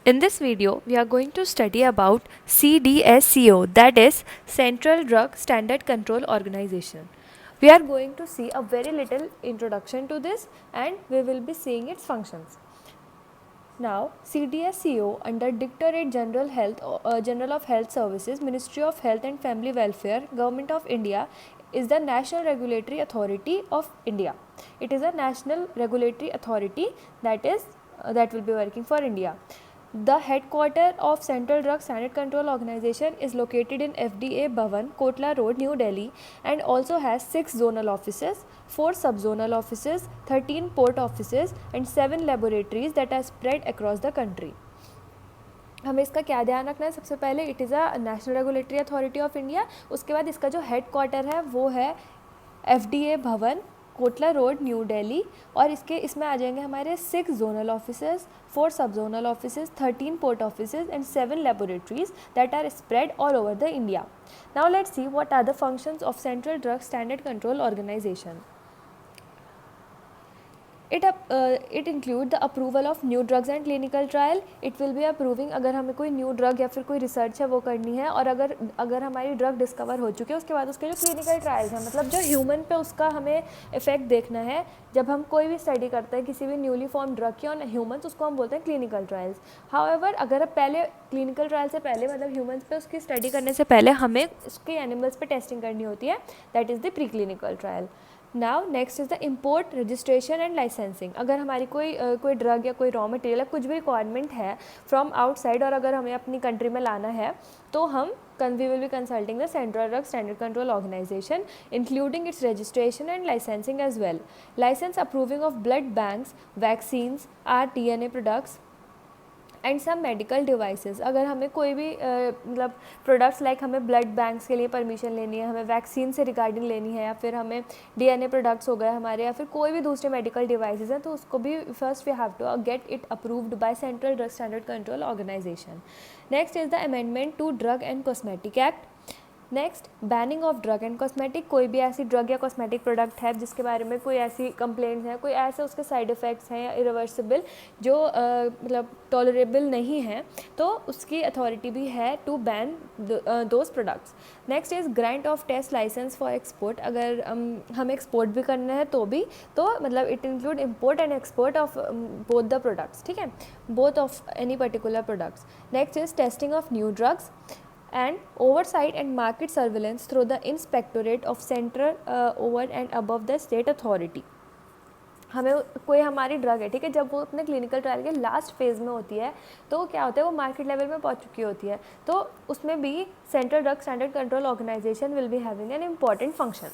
In this video, we are going to study about CDSCO, that is Central Drug Standard Control Organization. We are going to see a very little introduction to this and we will be seeing its functions. Now, CDSCO under Directorate General of Health Services, Ministry of Health and Family Welfare, Government of India is the National Regulatory Authority of India. It is a national regulatory authority that will be working for India. The headquarters of Central Drug Standard Control Organization is located in FDA Bhavan, Kotla Road, New Delhi, and also has 6 zonal offices, 4 subzonal offices, 13 port offices, and 7 laboratories that are spread across the country. हमें इसका क्या ध्यान रखना है? सबसे पहले it is a national regulatory authority of India. उसके बाद इसका जो हेडक्वार्टर है वो है FDA भवन, कोटला रोड, न्यू दिल्ली. और इसमें आ जाएंगे हमारे 6 जोनल ऑफिसेज, 4 सब zonal offices, 13 port offices and 7 laboratories that are spread all over the India. Now let's see what are the functions of central drug standard control organisation. It include the approval of new drugs and clinical trial. It will be approving अगर हमें कोई new drug या फिर कोई research है वो करनी है, और अगर हमारी ड्रग डिस्कवर हो चुकी है उसके बाद उसके जो क्लिनिकल ट्रायल्स हैं, मतलब जो ह्यूमन पे उसका हमें इफेक्ट देखना है. जब हम कोई भी स्टडी करते हैं किसी भी न्यूली फॉर्म ड्रग की ऑन ह्यूमन्स, उसको हम बोलते हैं क्लिनिकल ट्रायल्स. हाउएवर अगर अब पहले क्लिनिकल ट्रायल से पहले मतलब ह्यूमन्स पे उसकी स्टडी करने से पहले हमें उसके एनिमल्स पे टेस्टिंग करनी होती है, that is the pre clinical trial. Now next is the import registration and licensing. अगर हमारी कोई ड्रग या कोई रॉ मटेरियल या कुछ भी रिक्वायरमेंट है फ्रॉम आउटसाइड और अगर हमें अपनी कंट्री में लाना है तो we will be consulting the Central Drug Standard Control Organization, including its registration and licensing as well. License approving of blood banks, vaccines, rDNA products and some medical devices. अगर हमें कोई भी मतलब प्रोडक्ट्स लाइक हमें blood banks के लिए permission लेनी है, हमें वैक्सीन से रिगार्डिंग लेनी है, या फिर हमें DNA प्रोडक्ट्स हो गए हमारे, या फिर कोई भी दूसरे मेडिकल डिवाइसेस हैं, तो उसको भी first we have to get it approved by central drug standard control organisation. Next is the amendment to drug and cosmetic act. Next, banning of drug and cosmetic. कोई भी ऐसी ड्रग या cosmetic product है जिसके बारे में कोई ऐसी कंप्लेंट्स हैं, कोई ऐसे उसके साइड इफ़ेक्ट्स हैं या इरिवर्सिबल जो मतलब टॉलरेबल नहीं हैं, तो उसकी अथॉरिटी भी है to ban those products. Next is grant of test licence for export. अगर हमें एक्सपोर्ट भी करना है तो मतलब it include import and export of both the products. ठीक है, both of any particular products. Next is testing of new drugs and oversight and market surveillance through the inspectorate of central over and above the state authority. हमें कोई हमारी drug है, ठीक है, जब वो अपने क्लिनिकल ट्रायल के लास्ट फेज़ में होती है तो क्या होता है, वो मार्केट लेवल में पहुंच चुकी होती है, तो उसमें भी central drug standard control organisation will be having an important function.